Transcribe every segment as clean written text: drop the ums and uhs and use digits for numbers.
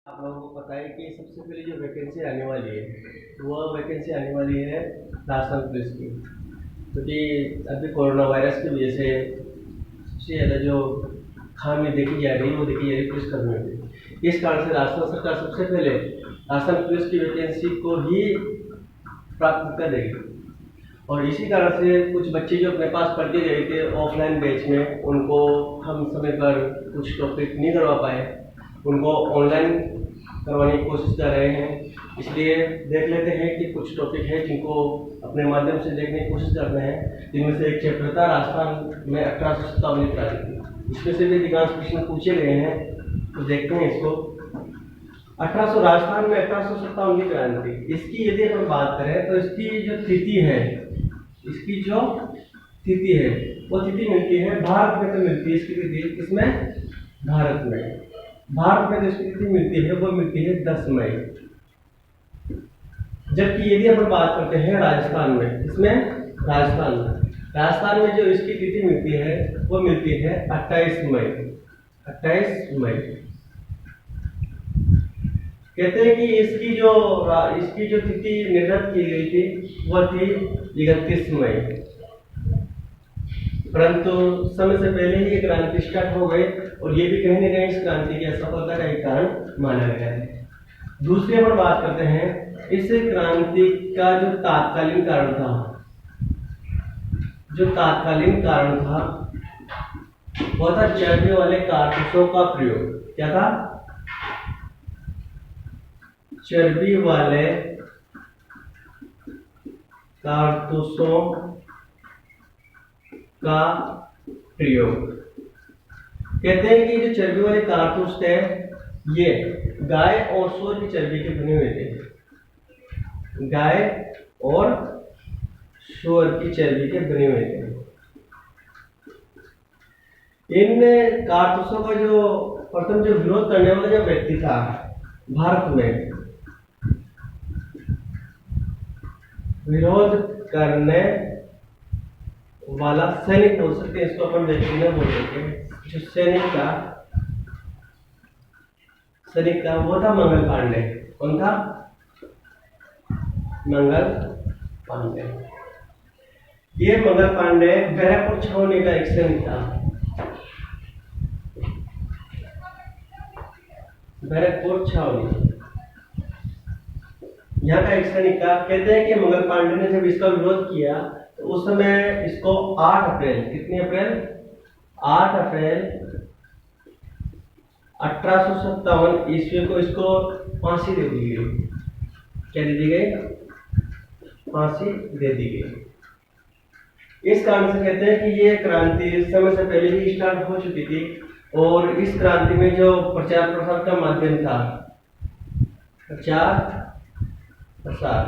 आप लोगों को पता है कि सबसे पहले जो वैकेंसी आने वाली है वह वैकेंसी आने वाली है राजस्थान पुलिस की, क्योंकि अभी कोरोना वायरस की वजह से सबसे ज़्यादा जो खामी देखी जा रही है वो देखी जा रही है पुलिस कर्मियों की। इस कारण से राजस्थान सरकार सबसे पहले राजस्थान पुलिस की वैकेंसी को ही प्राथमिकता देगी। और इसी कारण से कुछ बच्चे जो अपने पास पढ़ के गए थे ऑफलाइन बैच में, उनको हम समय पर कुछ टॉपिक नहीं करवा पाए, उनको ऑनलाइन करवाने की कोशिश कर रहे हैं। इसलिए देख लेते हैं कि कुछ टॉपिक है जिनको अपने माध्यम से देखने की कोशिश करते हैं। जिनमें से एक चैप्टर था राजस्थान में 1857 क्रांति। इसमें से भी अधिकांश प्रश्न पूछे गए हैं, तो देखते हैं इसको। राजस्थान में 1857 की क्रांति, इसकी यदि हम बात करें तो इसकी जो तिथि है, इसकी जो तिथि है वो तिथि मिलती है भारत में, तो मिलती है इसकी तिथि इसमें भारत में जो इसकी तिथि मिलती है वो मिलती है 10 मई। जबकि यदि हम बात करते हैं राजस्थान में, इसमें राजस्थान में जो इसकी तिथि मिलती है वो मिलती है 28 मई। कहते हैं कि इसकी जो तिथि निर्धारित की गई थी वह थी 31 मई, परंतु समय से पहले ही ये क्रांति स्टार्ट हो गई और ये भी कहीं न कहीं इस क्रांति की असफलता का एक कारण माना गया है। दूसरी पर बात करते हैं, इस क्रांति का जो तात्कालीन कारण था वो था चर्बी वाले कारतूसों का प्रयोग। क्या था? चर्बी वाले कारतूसों का प्रयोग। कहते हैं कि जो चर्बी वाले कारतूस थे ये गाय और सूअर की चर्बी के बने हुए थे। गाय और सूअर की चर्बी के बने हुए थे। इन कारतूसों का जो प्रथम जो विरोध करने वाला जो व्यक्ति था भारत में, विरोध करने वाला सैनिक बोल सकते हैं इसको, अपन व्यक्ति में बोल सकते हैं। जो सैनिक का वो था मंगल पांडे। कौन था? मंगल पांडे। ये मंगल पांडे बैरकपुर छावनी का एक सैनिक था। बैरकपुर छावनी यहाँ का एक सैनिक था। कहते हैं कि मंगल पांडे ने जब इसका विरोध किया तो उस समय इसको 8 अप्रैल 1857 ईस्वी को इसको फांसी दे दी गई। क्या दे दी गई? फांसी दे दी गई। इस कारण से कहते हैं कि ये क्रांति समय से पहले ही स्टार्ट हो चुकी थी और इस क्रांति में जो प्रचार प्रसार का माध्यम था, प्रचार प्रसार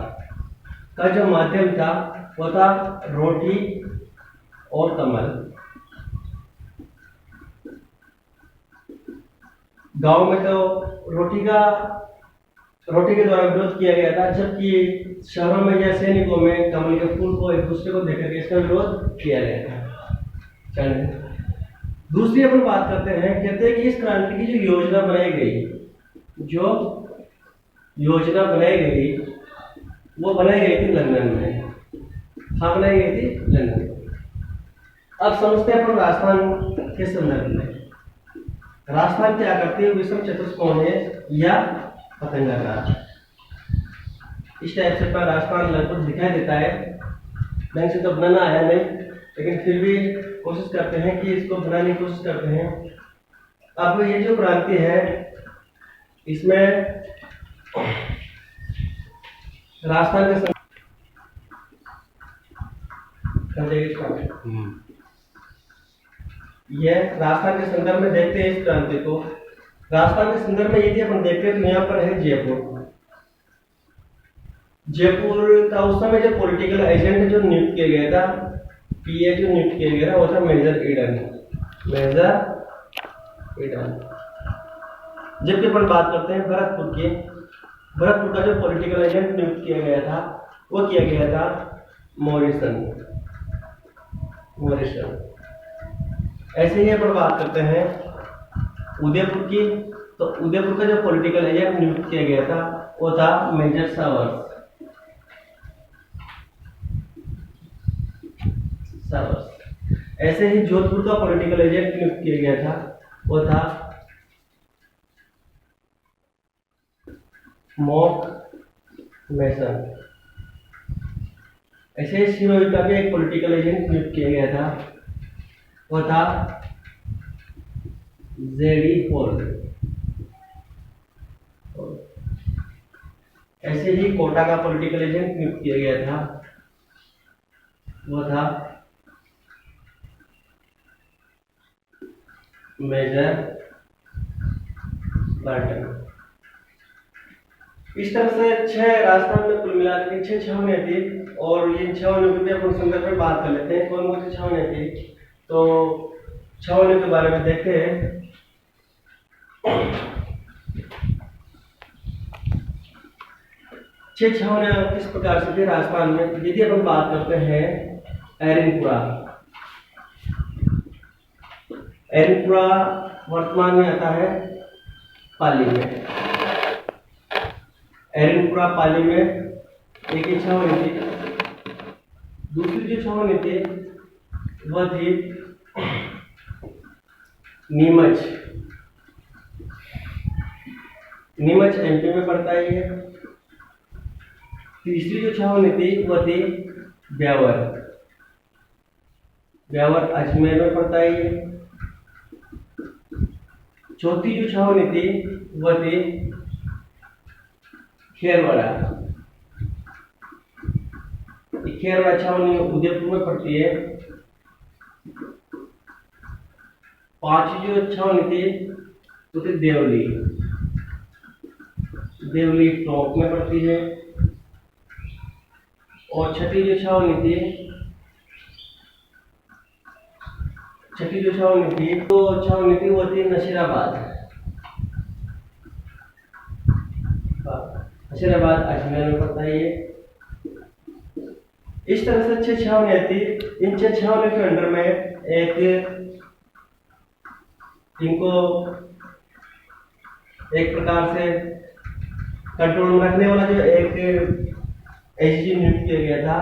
का जो माध्यम था वो था रोटी और कमल। गांव में तो रोटी के द्वारा विरोध किया गया था, जबकि शहरों में या सैनिकों में कमल के फूल को एक दूसरे को देकर के इसका विरोध किया गया था। चलिए दूसरी अपन बात करते हैं। कहते हैं कि इस क्रांति की जो योजना बनाई गई वो बनाई गई थी लंदन में। कहाँ बनाई गई थी? लंदन में। अब समझते हैं अपन राजस्थान के संदर्भ में। राजस्थान क्या करती है? विषम चतुष्कोण है या पतंगाकार। इस टाइप से अपना राजस्थान लगभग दिखाई देता है। ढंग से तो बनाना आया नहीं, लेकिन फिर भी कोशिश करते हैं कि इसको बनाने की कोशिश करते हैं। अब ये जो क्रांति है इसमें राजस्थान के राजस्थान के संदर्भ में देखते हैं इस क्रांति को। राजस्थान के संदर्भ में यदि अपन देखते हैं तो यहाँ पर है जयपुर का उस समय जो पॉलिटिकल एजेंट जो नियुक्त किया गया था, पीए जो नियुक्त किया गया था वो था मेजर ईडन। जबकि अपन बात करते हैं भरतपुर का जो पॉलिटिकल एजेंट नियुक्त किया गया था वो किया गया था मॉरिसन। ऐसे ही अपन बात करते हैं उदयपुर की तो उदयपुर का जो पॉलिटिकल एजेंट नियुक्त किया गया था वो था मेजर सावर्स। ऐसे ही जोधपुर का पॉलिटिकल एजेंट नियुक्त किया गया था वो था मॉक मैसन। ऐसे ही सिरोही का भी एक पॉलिटिकल एजेंट नियुक्त किया गया था वो था जेडी होल। ऐसे ही कोटा का पॉलिटिकल एजेंट नियुक्त किया गया था वो था मेजर बर्टन। इस तरह से 6 राजस्थान में कुल मिलाकर के 6 छावनियां थी और इन छावनियों की अपन संदर्भ में बात कर लेते हैं कौन कौन सी छावनियां थी। तो छावनियों के बारे में देखते हैं। 6 छावनियां किस प्रकार से थी राजस्थान में। यदि अपन बात करते हैं एरनपुरा, एरनपुरा वर्तमान में आता है पाली में। एरनपुरा पाली में एक ही छावनी थी। दूसरी जो छावनी थी वह थी नीमच। नीमच एमपी में पड़ता है ये। तीसरी जो छावनी थी वह थी ब्यावर। ब्यावर अजमेर में पड़ता है ये। चौथी जो छावनी थी वह थी खेरवाड़ा। खेरवाड़ा छावनी उदयपुर में पड़ती है। पांचवी जो छावनी थी वो थी देवली। देवली टॉप में पड़ती है। और छठी जो छावनी थी तो छावनी थी वो थी नशीराबाद। नशीराबाद अजमेर में पड़ता है ये। इस तरह से 6 छावनियां थी। इन 6 छावनियों के अंडर में इनको एक प्रकार से कंट्रोल में रखने वाला जो एक एजीजी नियुक्त किया गया था।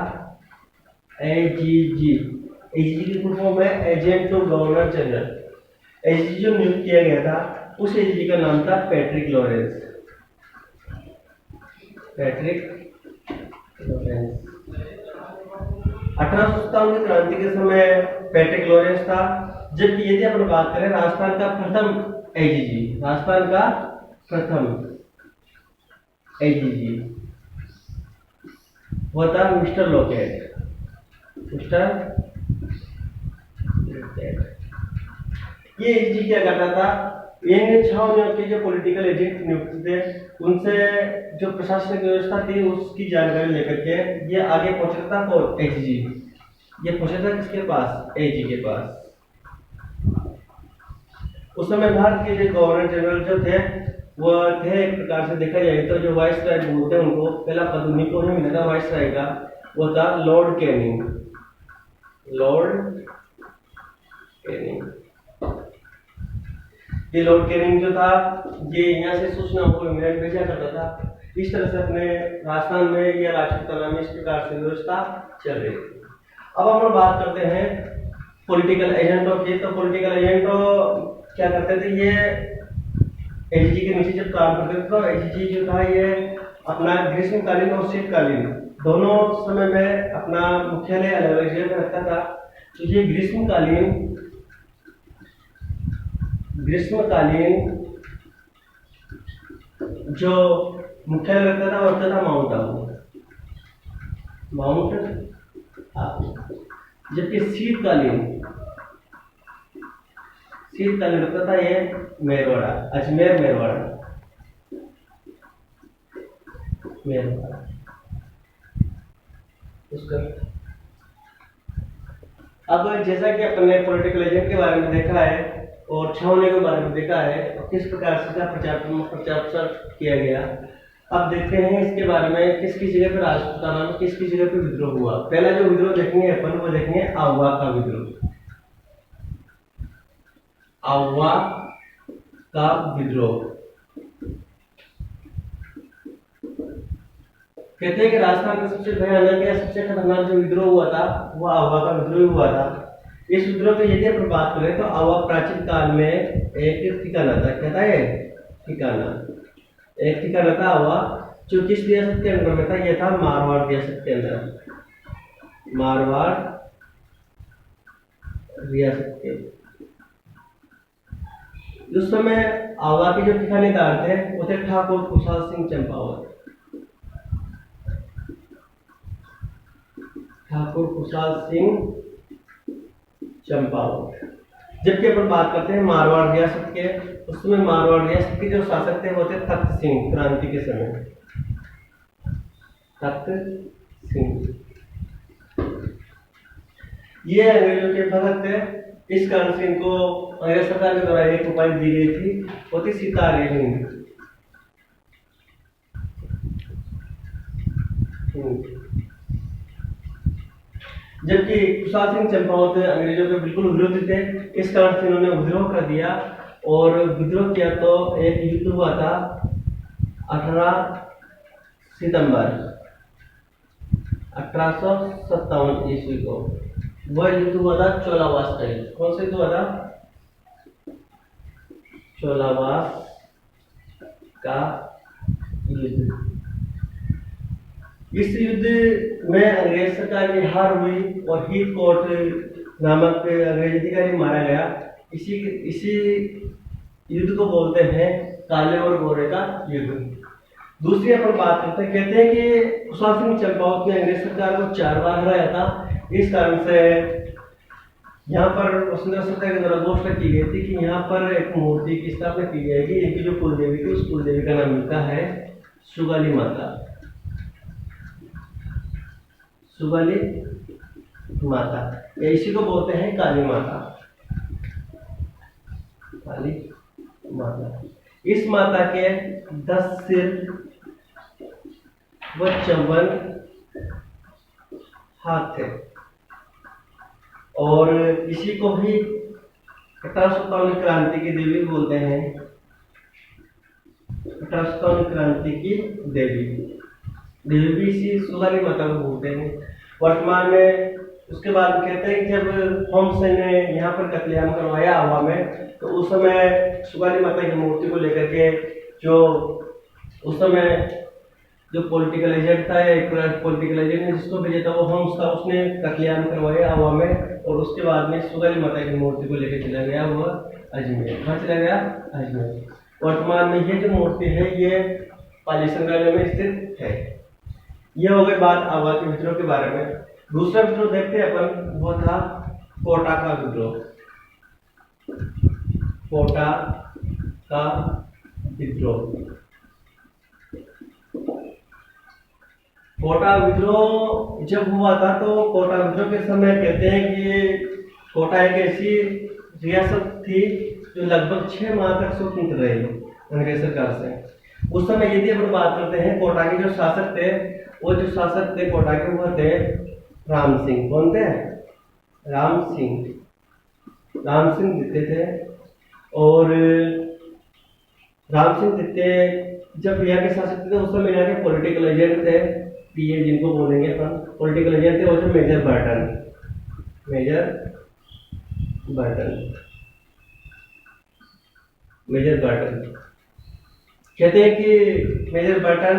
एजीजी की फुल फॉर्म है agent to governor general. AGG जो नियुक्त किया गया था उस एजीजी का नाम था पैट्रिक लॉरेंस। पैट्रिक लॉरेंस 1857 की क्रांति के समय पैट्रिक लॉरेंस था। जबकि यदि अपन बात करें राजस्थान का प्रथम एजीजी, राजस्थान का प्रथम एजीजी वो था मिस्टर लॉकेट। ये एजीजी क्या करता था, इन छावनियों के जो पॉलिटिकल एजेंट नियुक्त थे उनसे जो प्रशासनिक व्यवस्था थी उसकी जानकारी लेकर के ये आगे पहुंचता था। कौन? एजीजी। ये पहुंचा था किसके पास? एजी के पास। उस समय भारत के जो गवर्नर जनरल जो थे वो थे एक प्रकार से देखा जाए तो जो वाइस राय बोलते हैं उनको पहला पद उन्हीं को ही मिला था वाइस राय का। वो था लॉर्ड कैनिंग। Lord Canning. ये लॉर्ड कैनिंग जो था ये यहाँ से सूचना को इंग्लैंड भेजा करता था। इस तरह से अपने राजस्थान में या राजपूताना में इस प्रकार से व्यवस्था चल रही थी। अब हम बात करते हैं पॉलिटिकल एजेंटों की। तो पॉलिटिकल एजेंट क्या करते थे, ये एजीजी के नीचे जब काम करते थे तो एजीजी जो था ये अपना ग्रीष्मकालीन और शीतकालीन दोनों समय में अपना मुख्यालय अलग अलग जगह रखता था। तो ये ग्रीष्मकालीन जो मुख्यालय रखता था वो था माउंट आबू। जबकि शीतकालीन रखता था ये मेरवाड़ा, अजमेर मेरवाड़ा। उसका अब जैसा कि अपने पॉलिटिकल एजेंट के बारे में देखा है और छावनी के बारे में देखा है और किस प्रकार से इसका प्रचार किया गया, अब देखते हैं इसके बारे में किसकी जगह पर राजपूताना में किसकी जगह पर विद्रोह हुआ। पहला जो विद्रोह देखेंगे अपन वो देखेंगे आवा का विद्रोह। आवा का विद्रोह कहते हैं कि राजस्थान का सबसे भयानक या सबसे खतरनाक जो विद्रोह हुआ था वो आवा का विद्रोह हुआ था। इस विद्रोह की यदि अपन बात करें तो आवा प्राचीन काल में एक ठिकाना था। कहता है ठिकाना, एक ठिकाना था आवा, जो किस रियासत के अंदर में था? यह था मारवाड़ रियासत के अंदर, मारवाड़ रियासत के। उस समय आवा के जो ठिकानेदार थे वो थे ठाकुर खुशहाल सिंह चंपावत। ठाकुर खुशहाल सिंह चंपावत। जबकि अपन बात करते हैं मारवाड़ रियासत के, उस समय मारवाड़ रियासत के जो शासक थे वो थे तख्त सिंह। क्रांति के समय तख्त सिंह ये अंग्रेजों के भगत थे। इस कारण से इनको अंग्रेज सरकार के द्वारा एक उपाधि दी गई थी, वो थी सितारे हिंद। जबकि खुशहाल सिंह चंपावत अंग्रेजों के बिल्कुल विरुद्ध थे, इस कारण से इन्होंने विद्रोह कर दिया। और विद्रोह किया तो एक युद्ध हुआ था 18 सितंबर 1857 ईस्वी को। वह युद्ध हुआ था चोलावास का युद्ध। कौन सा युद्ध हुआ था? चोलावास का युद्ध। इस युद्ध में अंग्रेज सरकार की हार हुई और हीथकोट नामक अंग्रेज अधिकारी मारा गया। इसी युद्ध को बोलते हैं काले और गोरे का युद्ध। दूसरी अपन बात करते हैं, कहते हैं कि खुशहाल सिंह चंपावत ने अंग्रेज सरकार को 4 बार हराया था। इस कारण से यहाँ पर वसुंधरा सरकार के द्वारा घोषणा की गई थी कि यहाँ पर एक मूर्ति की स्थापना की जाएगी। इनकी जो कुल देवी थी उस कुल देवी का नाम मिलता है सुगाली माता। सुगाली माता या इसी को बोलते हैं काली माता। काली माता। इस माता के 10 सिर व 54 हाथ थे और इसी को ही 1857 क्रांति की देवी बोलते हैं। 1857 क्रांति की देवी भी इसी सुगाली माता को बोलते हैं। वर्तमान में उसके बाद कहते हैं कि जब होमसे ने यहाँ पर कत्लेआम करवाया आवा में, तो उस समय सुगाली माता की मूर्ति को लेकर के जो उस समय जो पॉलिटिकल एजेंट था, एक पॉलिटिकल एजेंट ने जिसको भेजा था वो होम्स था, उसने कत्लेआम करवाया आवा में। और उसके बाद में सुगाली माता की मूर्ति को लेकर चला गया वह अजमेर। कहाँ चला गया? अजमेर। वर्तमान में ये जो मूर्ति है ये पाली संग्रहालय में स्थित है। यह हो गई बात आवा के विद्रोह के बारे में। दूसरा विद्रोह देखते हैं अपन, वो था कोटा का विद्रोह। कोटा का विद्रोह। कोटा विद्रोह जब हुआ था तो कोटा विद्रोह के समय कहते हैं कि कोटा एक ऐसी रियासत थी जो लगभग 6 माह तक स्वतंत्र रही अंग्रेज सरकार से। उस समय यदि अपन बात करते हैं, कोटा के जो शासक थे, वो जो शासक थे कोटा के वो थे राम सिंह। कौन थे? राम सिंह। राम सिंह द्वितीय थे। और राम सिंह द्वितीय जब यहाँ के शासक थे उस समय यहाँ के पॉलिटिकल एजेंट थे, पीए जिनको बोलेंगे अपन, पॉलिटिकल एजेंट थे वो थे major Burton. Major Burton. Major Burton कहते हैं कि मेजर बर्टन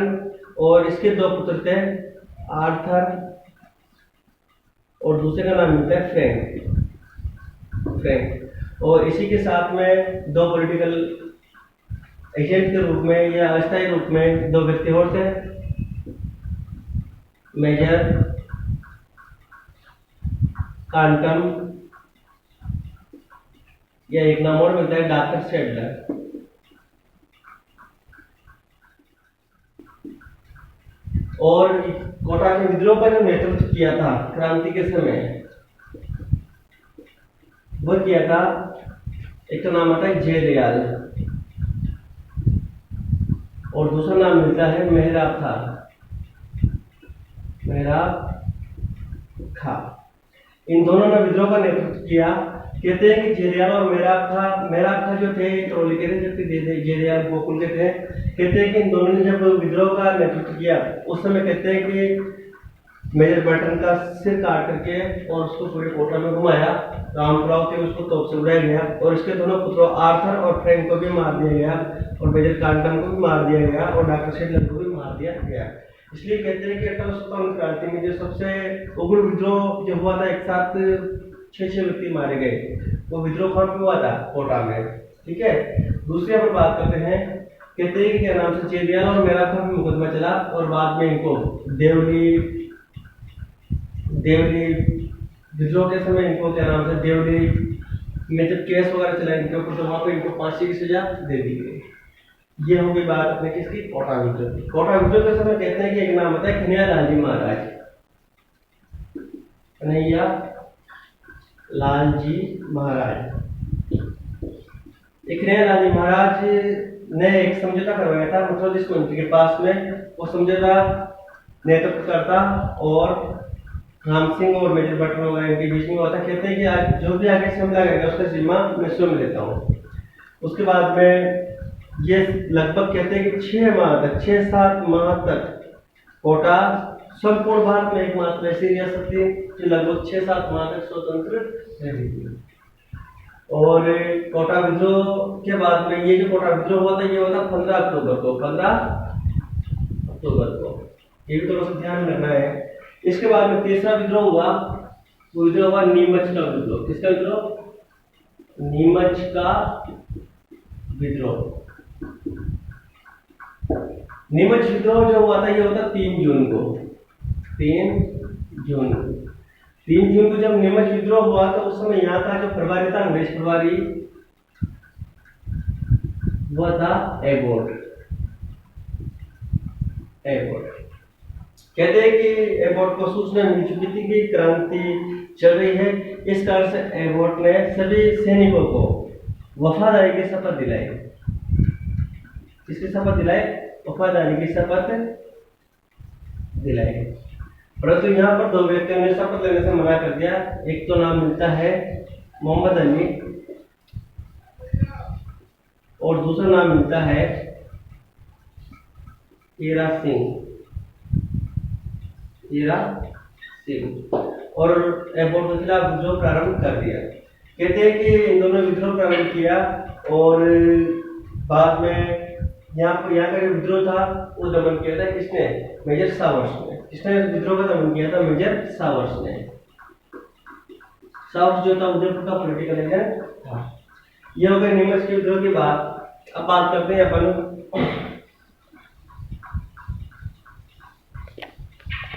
और इसके 2 पुत्र थे, आर्थर और दूसरे का नाम मिलता है फ्रैंक। और इसी के साथ में 2 पॉलिटिकल एजेंट के रूप में या अस्थायी रूप में 2 व्यक्ति और थे, मेजर कांटम या एक नाम और मिलता है डॉक्टर शेडलर। और कोटा के विद्रोह का जो नेतृत्व किया था क्रांति के समय, वह किया था, एक तो नाम आता है जेदयाल और दूसरा नाम मिलता है मेहराब था। मेहराब खा। इन दोनों ने विद्रोह का नेतृत्व किया। कहते हैं कि जेदयाल और मेहराब खा जो थे टोली के थे, जबकि जेदयाल गोकुल के थे। कहते हैं कि इन दोनों ने जब विद्रोह का नेतृत्व किया उस समय कहते हैं कि मेजर बर्टन का सिर काट करके और उसको पूरे कोटा में घुमाया, रामपुराव थे उसको तोप से उड़ाया गया और इसके दोनों पुत्रों आर्थर और फ्रैंक को भी मार दिया गया और मेजर कार्टन को भी मार दिया गया और डॉक्टर शेडलर को भी मार दिया गया। इसलिए कहते हैं कि 1857 क्रांति में जो सबसे उग्र विद्रोह जो हुआ था, एक साथ 6 व्यक्ति मारे गए, वो विद्रोह कौन हुआ था? कोटा में। ठीक है, दूसरी पर बात करते हैं। कहते हैं कि क्या नाम से चेदियाल और मेरा पर मुकदमा चला और बाद में इनको देवली विद्रोह के समय इनको क्या नाम से देवली में जब केस वगैरह चला इनके ऊपर, तो वहां पर इनको फांसी की सजा दे दी गई। ये होगी बात अपने किसकी? कोटा विद्रोह की। कोटा विद्रोह के समय कहते हैं कि एक नाम होता है कन्हैया लाल जी महाराज। कन्हैया लाल जी महाराज, कन्हैया लाल जी महाराज ने एक समझौता करवाया था मुख्यमंत्री मंत्री के पास में। वो समझौता नेतृत्व करता और राम सिंह और मेजर बर्टन वगैरह इनके बीच में हुआ था। कहते हैं कि आज जो भी आगे से हमला करेगा उसका जिम्मा मैं स्वयं लेता हूँ। उसके बाद में ये लगभग कहते हैं कि 6-7 माह तक कोटा संपूर्ण भारत में एकमात्र ऐसी रियासत थी जो लगभग 6-7 माह तक स्वतंत्र रही थी। और कोटा विद्रोह के बाद में ये जो कोटा विद्रोह हुआ था, ये हुआ था 15 अक्टूबर को। 15 अक्टूबर को, ये भी थोड़ा सा ध्यान रखना है। इसके बाद में तीसरा विद्रोह हुआ, वो विद्रोह हुआ नीमच का विद्रोह। किसका विद्रोह? नीमच का विद्रोह। नीमच विद्रोह जो हुआ था, ये हुआ था 3 जून को। 3 जून को जब नीमच विद्रोह हुआ तो उस समय यहाँ का जो प्रभारी था, अंग्रेज प्रभारी, वह था एबोट। कहते हैं कि एबोट को सूचना मिल चुकी थी कि क्रांति चल रही है। इस कारण से एबोट ने सभी सैनिकों को वफादारी की शपथ दिलाई। किसकी शपथ दिलाई? वफादारी की शपथ दिलाई। परंतु यहाँ पर 2 व्यक्तियों ने शपथ लेने से मना कर दिया। एक तो नाम मिलता है मोहम्मद अली और दूसरा नाम मिलता है हीरा सिंह। और एबोट के खिलाफ विद्रोह प्रारंभ कर दिया। कहते हैं कि इन दोनों विद्रोह प्रारंभ किया और बाद में यहाँ का जो विद्रोह था वो दमन किया था किसने? मेजर सावर्स ने। किसने विद्रोह का दमन किया था? मेजर सावर्स ने। सावर्स जो था उदयपुर का पॉलिटिकल एजेंट था। ये हो गए नीमच के विद्रोह की बात। अब बात करते हैं अपन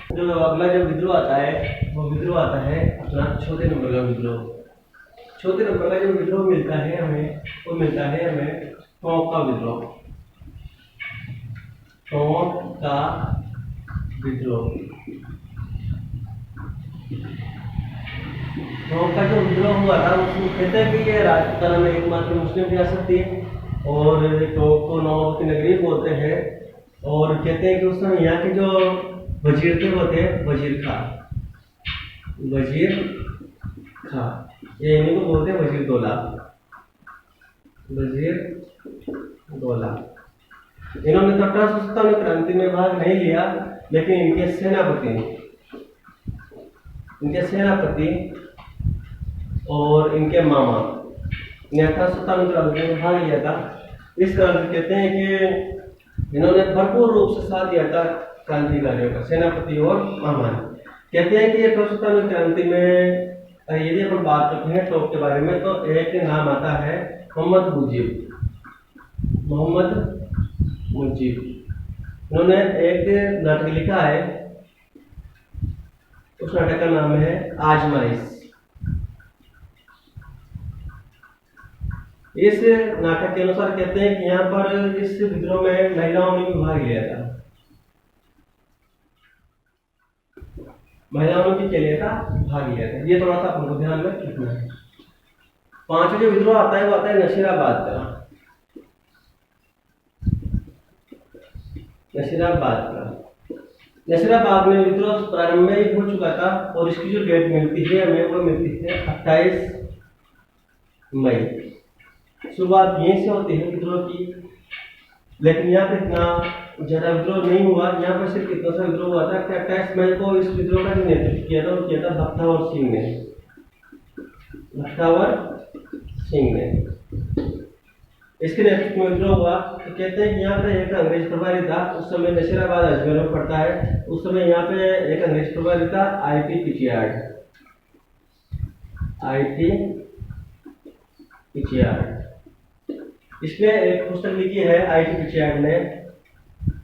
जो अगला जो विद्रोह आता है, वो विद्रोह आता है अपना छोटे नंबर का विद्रोह। छोटे नंबर का जो विद्रोह मिलता है हमें, वो मिलता है हमें टोंक का विद्रोह। टोंक का विद्रोह। टोंक का जो विद्रोह हुआ था उसमें कहते हैं कि ये राजस्थान में एकमात्र मुस्लिम रियासत थी और टोंक को नवाब की नगरी बोलते हैं। और कहते हैं कि उस समय यहाँ के जो वजीर थे वो थे वजीर खां। ये इन्हीं को बोलते हैं वजीर दौला। इन्होंने 1857 क्रांति में भाग नहीं लिया, लेकिन इनके सेनापति और इनके मामा ने 1857 क्रांति में भाग लिया था। इस कारण से कहते हैं कि इन्होंने भरपूर रूप से साथ दिया था क्रांतिकारियों का, सेनापति और मामा। कहते हैं कि 1857 क्रांति में यदि अपन बात करते हैं टोंक के बारे में, तो एक नाम आता है मोहम्मद मुजीब। उन्होंने एक नाटक लिखा है, उस नाटक का नाम है आजमाइश। इस नाटक के अनुसार कहते हैं कि यहाँ पर इस विद्रोह में महिलाओं ने भी भाग लिया था। महिलाओं ने भी क्या लिया था? भाग लिया था। ये थोड़ा सा आपको ध्यान में रखना है। 5वां जो विद्रोह आता है वो आता है नशीराबाद का। नशीराबाद में विद्रोह प्रारंभ में ही हो चुका था और इसकी जो डेट मिलती है हमें, वो मिलती है 28 मई। शुरुआत यहीं से होती है विद्रोह की। लेकिन यहाँ पे इतना ज्यादा विद्रोह नहीं हुआ। यहाँ पर सिर्फ इतना सा विद्रोह हुआ था कि 28 मई को इस विद्रोह का जो नेतृत्व किया था वो किया था बख्तावर सिंह ने। बख्तावर सिंह ने इसके नेतृत्व में विद्रोह हुआ। तो कहते हैं कि यहाँ पे एक अंग्रेज प्रभारी था, उस समय नशीराबाद अजमेर में पड़ता है। उस समय यहाँ पे एक अंग्रेज प्रभारी था I.T. पिचियार्ड। I.T. पिचियार्ड इसने एक पुस्तक लिखी है I.T. पिचियार्ड ने,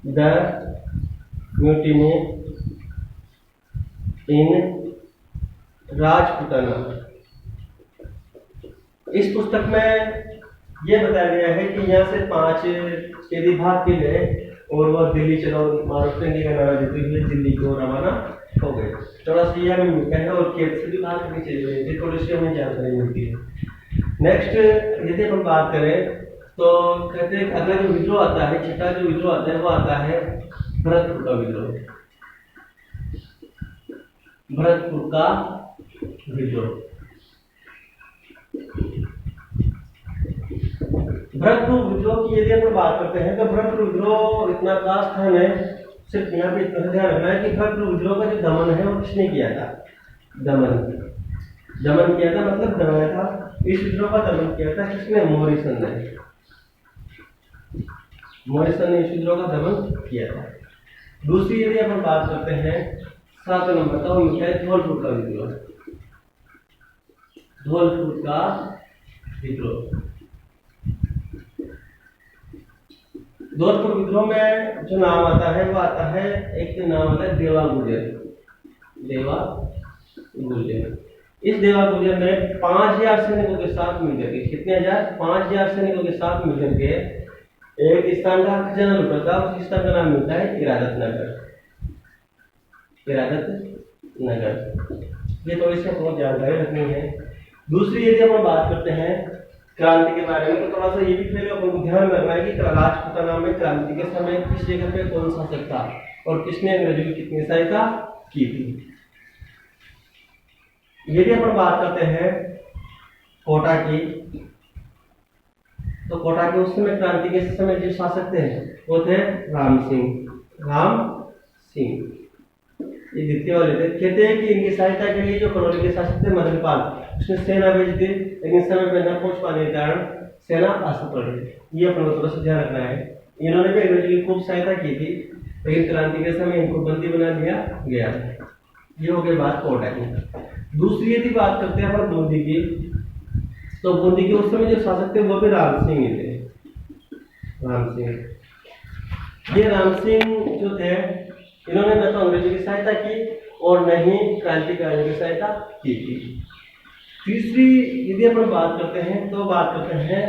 द म्यूटिनी इन राजपुताना। इस पुस्तक में यह बताया गया है कि यहाँ से 5 कैदी भाग के गए और वह दिल्ली चलो महाराष्ट्र का नारा देते हुए दिल्ली को रवाना हो गए। थोड़ा सा यह हमें मिलता है और कैद से भी भाग करके चले गए थे, थोड़ी सी हमें जानकारी मिलती है। नेक्स्ट यदि हम बात करें तो कहते हैं अगला जो विद्रोह आता है, छठा जो विद्रोह आता है वो आता है भरतपुर का विद्रोह। भरतपुर का विद्रोह। भरतपुर विद्रोह की यदि हम बात करते हैं तो भरतपुर विद्रोह इतना खास था है, सिर्फ यहाँ पे इतना ध्यान रखना है कि भरतपुर विद्रोह का जो दमन है वो किसने किया था? दमन किया था, मतलब दबाया था। इस विद्रोह का दमन किया था किसने? मॉरिसन ने। मॉरिसन ने इस विद्रोह का दमन किया था। दूसरी यदि हम बात करते हैं 7 नंबर का, वो है धौलपुर का विद्रोह। धौलपुर का विद्रोह। धौलपुर विद्रोह में जो नाम आता है वो आता है, एक नाम आता है देवा गुर्जर। देवा गुर्जर। इस देवा गुर्जर ने 5000 सैनिकों के साथ मिलकर के, कितने हजार? 5000 सैनिकों के साथ मिलकर के एक स्थान का खजाना लूटा था। उस स्थान का नाम मिलता है इरादत नगर। इरादत नगर। ये थोड़ी सी बहुत जानकारी रखनी है। दूसरी यदि हम बात करते हैं क्रांति के बारे में, तो थोड़ा सा ये भी पहले आपको ध्यान रखना है कि राजपूताना में क्रांति के समय किस जगह पे कौन शासक था और किसने अंग्रेजों की कितनी सहायता की थी। यदि अपन बात करते हैं कोटा की, तो कोटा के उस समय क्रांति के समय जो शासक थे वो थे राम सिंह। राम सिंह ये द्वितीय वाले थे। कहते हैं कि इनकी सहायता के लिए जो करौली के शासक थे मदनपाल, उसने सेना भेज दी, लेकिन समय पर न पहुंच पाने के कारण सेना असफल रही। ये अपन को थोड़ा सा ध्यान रखना है। इन्होंने भी अंग्रेजों की खूब सहायता की थी, लेकिन क्रांति के समय इनको बंदी बना दिया गया। ये हो गई बात कोटा की। दूसरी यदि बात करते हैं अपन बूंदी की, तो बूंदी के उस समय जो शासक थे वो भी राम सिंह ही थे। राम सिंह। ये राम सिंह जो थे, इन्होंने न तो अंग्रेजों की सहायता की और न ही क्रांतिकारियों की सहायता की थी। तीसरी यदि अपन बात करते हैं तो बात करते हैं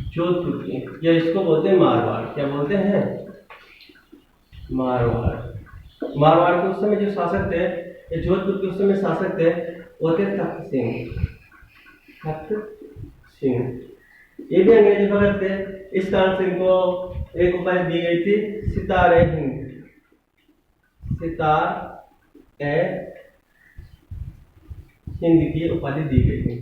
जोधपुर की, या इसको बोलते हैं मारवाड़। क्या बोलते हैं? मारवाड़। मारवाड़ के उस समय जो शासक थे, ये जोधपुर के उस समय शासक थे, वो थे तख्त सिंह। तख्त सिंह ये भी अंग्रेजी भगत थे। इस कारण से इनको एक उपाधि दी गई थी, सितारे हिंद। सितार ए हिंद की उपाधि दी गई थी।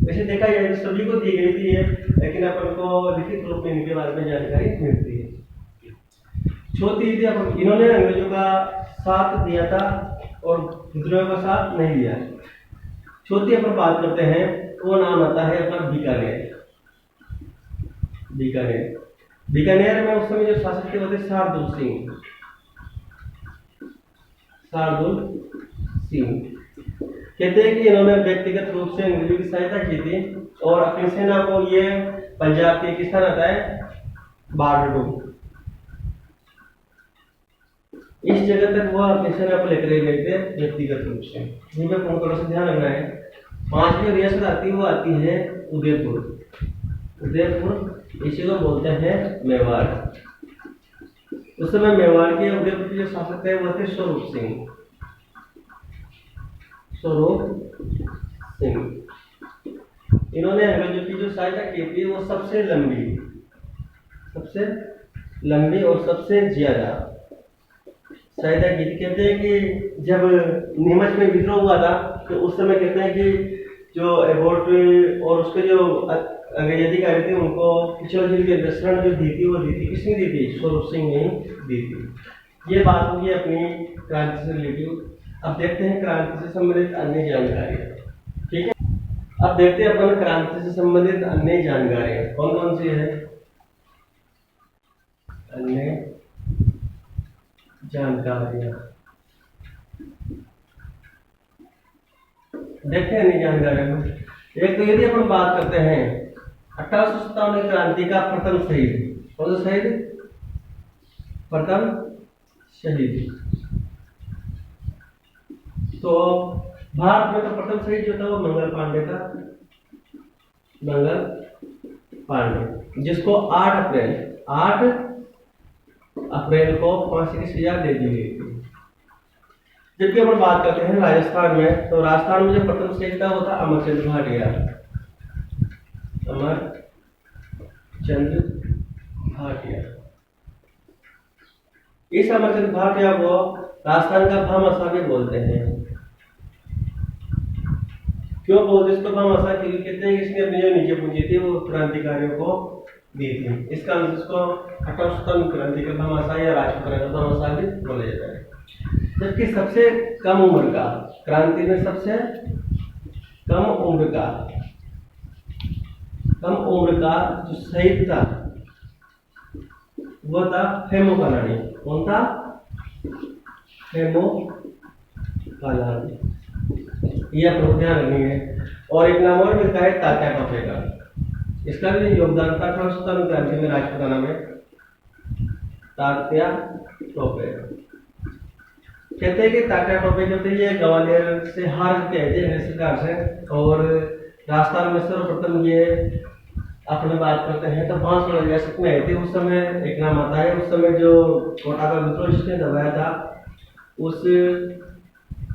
वैसे देखा जाए सभी को दी गई थी ये, लेकिन अपन को लिखित रूप में इनके बारे में जानकारी मिलती है। चौथी यदि अपन, इन्होंने अंग्रेजों का साथ दिया था और विद्रोह का साथ नहीं दिया। चौथी अपन बात करते हैं, वो नाम आता है अपना बीकानेर। बीकानेर। बीकानेर में उस समय जो शासक थे वो थे शार्दुल सिंह। शार्दुल सिंह। कहते हैं कि इन्होंने व्यक्तिगत रूप से अंग्रेजों की सहायता की थी और अपनी सेना को ये पंजाब के एक स्थान आता है बारडू, इस जगह तक वह अपनी सेना को लेकर गए थे व्यक्तिगत रूप से। ये में थोड़ा सा ध्यान रखना है। 5वीं रियासत आती है वो आती है उदयपुर। उदयपुर इसी को बोलते हैं मेवाड़। उस समय मेवाड़ के उदयपुर के जो शासक थे वो थे स्वरूप सिंह। स्वरूप सिंह। इन्होंने अंग्रेजों की जो सहायता की थी वो सबसे लंबी और सबसे ज्यादा सहायता की थी। कहते हैं कि जब नीमच में विद्रोह हुआ था तो उस समय कहते हैं कि जो एबोर्ट और उसके जो अंग्रेज अधिकारी थे उनको पिछड़ा जेल के अंदर शरण जो दी थी वो दी थी, किसने दी थी? स्वरूप सिंह ने दी थी। ये बात होगी अपनी क्रांति से रिलेटिव। अब देखते हैं क्रांति से संबंधित अन्य जानकारी। ठीक है, अब देखते हैं अपन क्रांति से संबंधित अन्य जानकारी कौन कौन सी है। अन्य जानकारियां देखते हैं अन्य जानकारियों में। एक तो यदि अपन बात करते हैं 1857 क्रांति का प्रथम शहीद, कौन सा शहीद? प्रथम शहीद। तो भारत में तो प्रथम शहीद जो था वो मंगल पांडे था, मंगल पांडे, जिसको 8 अप्रैल को फांसी की सजा दे दी गई थी। जबकि अपन बात करते हैं राजस्थान में, तो राजस्थान में जो प्रथम शहीद था वो था अमरचंद भाटिया, अमरचंद भाटिया। इस अमरचंद भाटिया को राजस्थान का भामाशाह भी बोलते हैं। क्यों बोलते इसको भामाशाह? क्योंकि कहते हैं कि इसने अपनी जो निजी पूंजी थी वो क्रांतिकारियों को दी थी। इस कारण से इसको 1857 क्रांति का भामाशाह या राजपुत्र का भामाशाह भी बोला जाता है। जबकि सबसे कम उम्र का, क्रांति में सबसे कम उम्र का जो शहीद था वो था हेमू कालानी। कौन था? हेमू कालानी। ये आपको ध्यान रखनी है। और एक नाम और मिलता है तात्या टोपे का। इसका भी योगदान था 1857 क्रांति में राजपुताना में, तात्या टोपे। कहते हैं कि तात्या टोपे जो थे ये ग्वालियर से हार के आए थे अंग्रेज सरकार से, और राजस्थान में सर्वप्रथम ये अपने बात करते हैं तो 5 रियासत में आए थे। उस समय एक नाम आता है, उस समय जो कोटा का विद्रोह जिसने दबाया था उस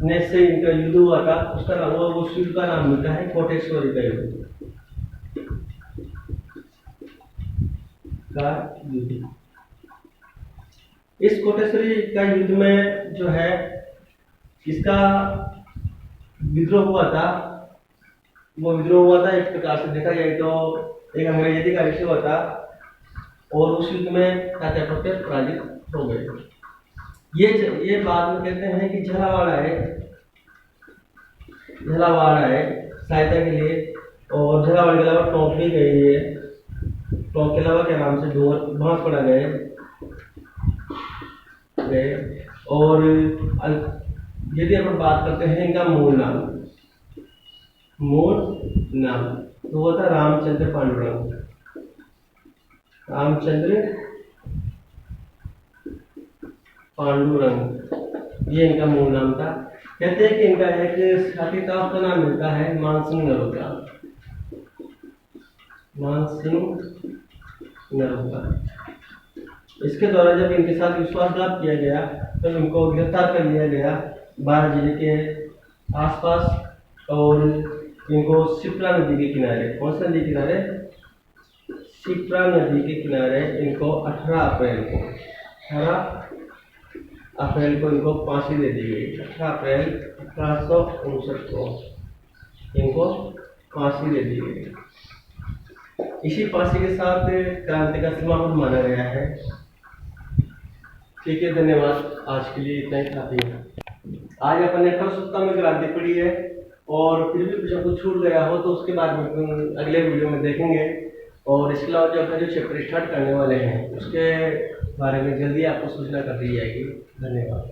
ने से इनका युद्ध हुआ था, उसका नाम हुआ, उस युद्ध का नाम मिलता है कोटेश्वरी का युद्ध। इस कोटेश्वरी का युद्ध में जो है इसका विद्रोह हुआ था, वो विद्रोह हुआ था एक प्रकार से देखा जाए तो एक अंग्रेज अधिकारी से हुआ था, और उस युद्ध में तात्या टोपे पराजित हो गए। ये बाद में कहते हैं कि झलावाड़ आए सहायता के लिए, और झलावाड़ के अलावा टोंक भी गई है, टोंक के अलावा क्या नाम से भांस पड़ा गए। और यदि अपन बात करते हैं इनका मूल नाम तो वो था रामचंद्र पांडुरंग। रामचंद्र पांडुरंग ये इनका मूल नाम था। कहते हैं कि इनका एक साथी था, उसका नाम मिलता है मानसिंह नरोटा। मानसिंह नरोटा। इसके द्वारा जब इनके साथ विश्वासघात किया गया तब इनको गिरफ्तार कर लिया गया 12 जिले के आसपास, और इनको शिप्रा नदी के किनारे, कौन सा नदी किनारे? शिप्रा नदी के किनारे इनको 18 अप्रैल को इनको फांसी दे दी गई। 18 अप्रैल 1859 को इनको फांसी दे दी गई। इसी फांसी के साथ क्रांति का समापन माना गया है। ठीक है, धन्यवाद। आज के लिए इतना ही काफी है। आज अपन ने 1857 में क्रांति पढ़ी है, और फिर भी कुछ छूट गया हो तो उसके बाद में अगले वीडियो में देखेंगे। और इसके अलावा जो अपना जो चैप्टर स्टार्ट करने वाले हैं उसके बारे में जल्दी आपको सूचना कर दी जाएगी। धन्यवाद।